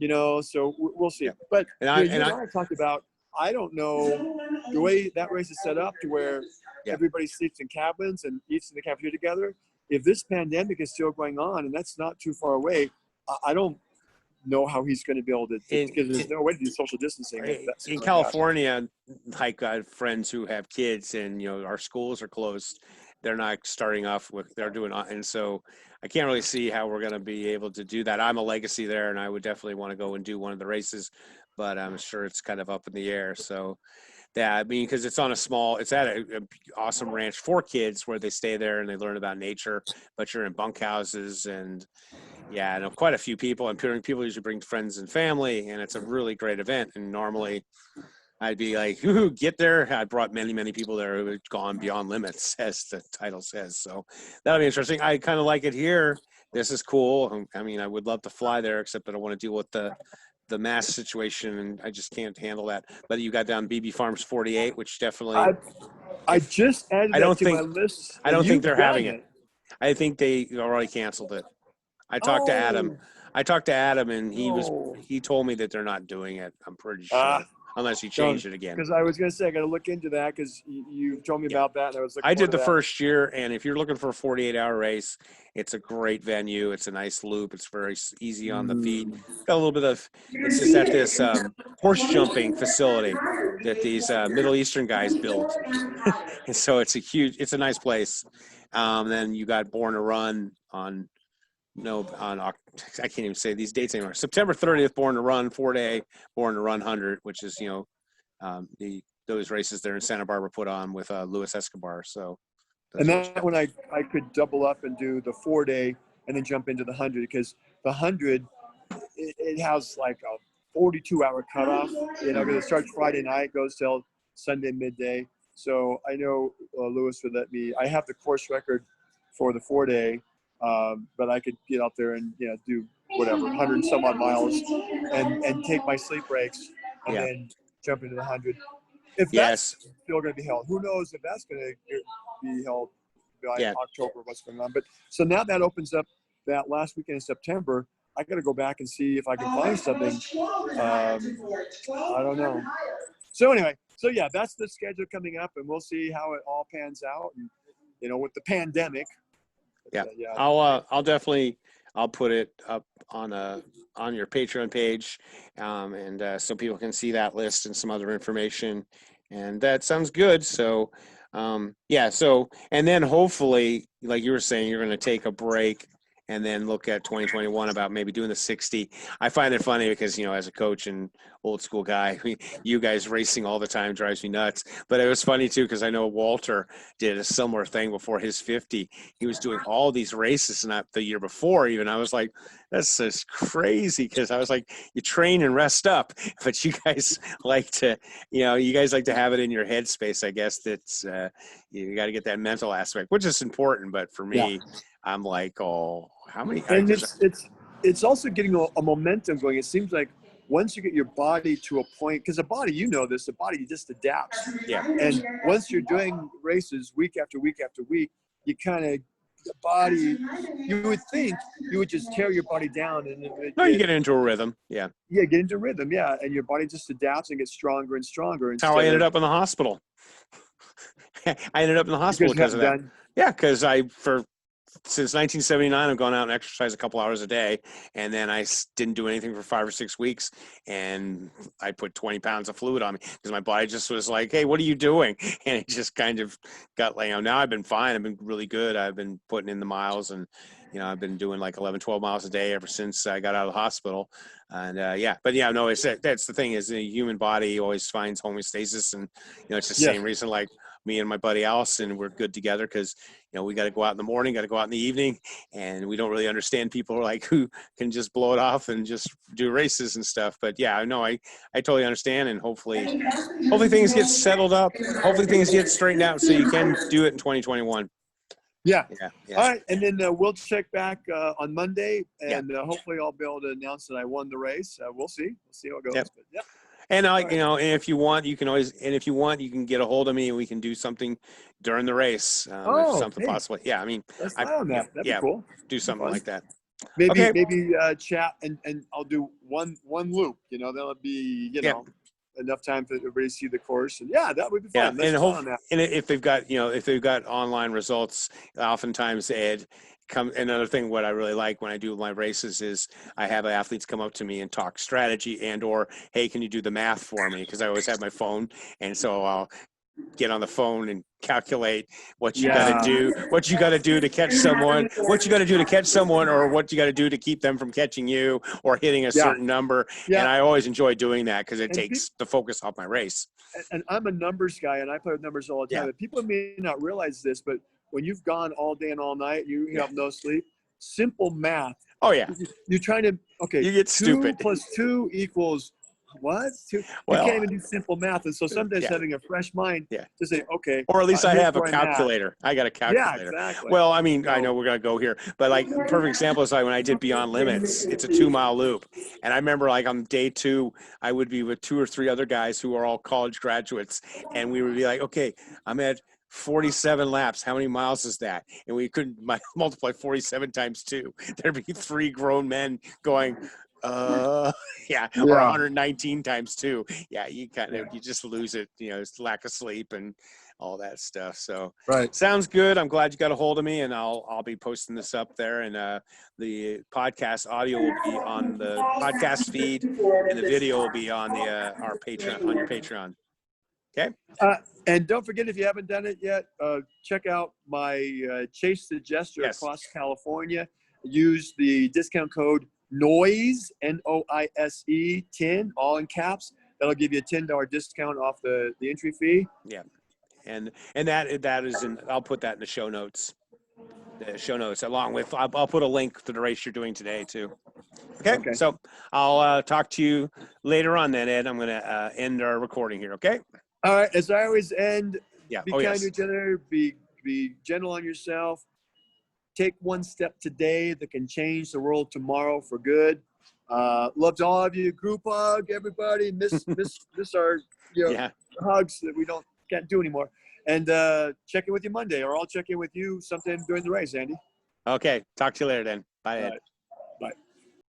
so we'll see. But I talked about. I don't know the way that race is set up to where everybody sleeps in cabins and eats in the cafeteria together. If this pandemic is still going on and that's not too far away, I don't know how he's going to be able to because there's no way to do social distancing. In California, like I have friends who have kids and, our schools are closed. They're not starting off with, they're doing, and so I can't really see how we're going to be able to do that. I'm a legacy there and I would definitely want to go and do one of the races, but I'm sure it's kind of up in the air. So because it's it's at an awesome ranch for kids where they stay there and they learn about nature, but you're in bunkhouses and I know quite a few people. I'm hearing people usually bring friends and family, and it's a really great event. And normally, I'd be like, ooh, get there. I brought many people there who had gone beyond limits, as the title says. So that'll be interesting. I kind of like it here. This is cool. I mean, I would love to fly there, except I don't want to deal with the mass situation, and I just can't handle that. But you got down BB Farms 48, which definitely. I just added I don't that to think my list. I don't think You've they're done having it. I think they already canceled it. I talked to Adam. And he told me that they're not doing it. I'm pretty sure, unless he changed it again. Because I was going to say I got to look into that because you told me about that, and I was looking. I did the first year, and if you're looking for a 48-hour race, it's a great venue. It's a nice loop. It's very easy on the feet. Got a little bit of. It's just at this horse jumping facility that these Middle Eastern guys built, and so it's a nice place. Then you got Born to Run on. I can't even say these dates anymore. September 30th, Born to Run, 4-day Born to Run 100, which is, those races there in Santa Barbara put on with Luis Escobar. So, and that when I could double up and do the 4-day and then jump into the 100, because the 100, it has like a 42-hour cutoff, because it starts Friday night, goes till Sunday midday. So I know Luis would let me, I have the course record for the 4-day. But I could get out there and do whatever 100 and some odd miles and take my sleep breaks and then jump into the 100. If that's still going to be held, who knows if that's going to be held by October, what's going on. But so now that opens up that last weekend in September. I got to go back and see if I can find something. I don't know. So anyway, that's the schedule coming up, and we'll see how it all pans out. And with the pandemic. Yeah. I'll definitely put it up on your Patreon page, and so people can see that list and some other information, and that sounds good. So, So, and then hopefully, like you were saying, you're going to take a break and then look at 2021 about maybe doing the 60. I find it funny because, as a coach and old school guy, you guys racing all the time drives me nuts. But it was funny too, because I know Walter did a similar thing before his 50. He was doing all these races, and the year before even, I was like, that's just crazy. Because I was like, you train and rest up, but you guys like to, have it in your headspace. I guess that's you got to get that mental aspect, which is important. But for me, I'm like, how many? And it's also getting a momentum going. It seems like once you get your body to a point, because the body, the body just adapts. Yeah. And once you're doing races week after week after week, you kind of, the body, you would think you would just tear your body down. And you get into a rhythm. Yeah. Yeah, get into rhythm. Yeah. And your body just adapts and gets stronger and stronger. That's how I ended up in the hospital. I ended up in the hospital because of that. Yeah, because since 1979, I've gone out and exercised a couple hours a day, and then I didn't do anything for 5 or 6 weeks, and I put 20 pounds of fluid on me because my body just was like, hey, what are you doing? And it just kind of got now I've been fine. I've been really good. I've been putting in the miles, and I've been doing like 11, 12 miles a day ever since I got out of the hospital. And that's the thing is the human body always finds homeostasis, and it's the same reason like me and my buddy Allison, we're good together because we got to go out in the morning, got to go out in the evening, and we don't really understand people like who can just blow it off and just do races and stuff. But I totally understand, and hopefully things get settled up, hopefully things get straightened out so you can do it in 2021. Yeah. All right, and then we'll check back on Monday, and hopefully I'll be able to announce that I won the race. We'll see how it goes. Yep. But, and and if you want, you can get a hold of me, and we can do something during the race. If something possible. Yeah, I mean, that'd be cool. Do something like that. Maybe chat and I'll do one loop. That'll be enough time for everybody to see the course, and that would be fun. And if they've got online results, oftentimes Ed. Another thing, what I really like when I do my races is I have athletes come up to me and talk strategy or, hey, can you do the math for me? Because I always have my phone, and so I'll get on the phone and calculate what you got to do to catch someone, or what you got to do to keep them from catching you or hitting a certain number. Yeah. And I always enjoy doing that because it takes the focus off my race. And I'm a numbers guy, and I play with numbers all the time. Yeah. People may not realize this, but when you've gone all day and all night, you have no sleep, simple math. Oh, yeah. You're trying to, you get stupid. 2 + 2 = what? You Well, can't even do simple math. And so sometimes having a fresh mind to say, okay. Or at least I have a here's where I'm at. calculator. I got a calculator. Yeah, exactly. Well, I mean, I know we're going to go here, but like perfect example is like when I did Beyond Limits, it's a 2-mile loop. And I remember like on day 2, I would be with 2 or 3 other guys who are all college graduates. And we would be like, okay, I'm at 47 laps. How many miles is that? And we couldn't multiply 47 times 2. There'd be 3 grown men going, or 119 times 2. Yeah, you just lose it. You know, it's lack of sleep and all that stuff. So sounds good. I'm glad you got a hold of me, and I'll be posting this up there, and the podcast audio will be on the podcast feed, and the video will be on our Patreon, on your Patreon. Okay. And don't forget, if you haven't done it yet, check out my Chase the Jester across California. Use the discount code NOISE, NOISE 10, all in caps. That'll give you a $10 discount off the entry fee. Yeah, and that is in. I'll put that in the show notes. The show notes, along with I'll put a link to the race you're doing today too. Okay. So I'll talk to you later on then, Ed. I'm going to end our recording here. Okay. All right. As I always end, be kind to each other. Be gentle on yourself. Take one step today that can change the world tomorrow for good. Love to all of you. Group hug, everybody. Miss our hugs that we can't do anymore. And check in with you Monday, or I'll check in with you sometime during the race, Andy. Okay. Talk to you later then. Bye, Ed.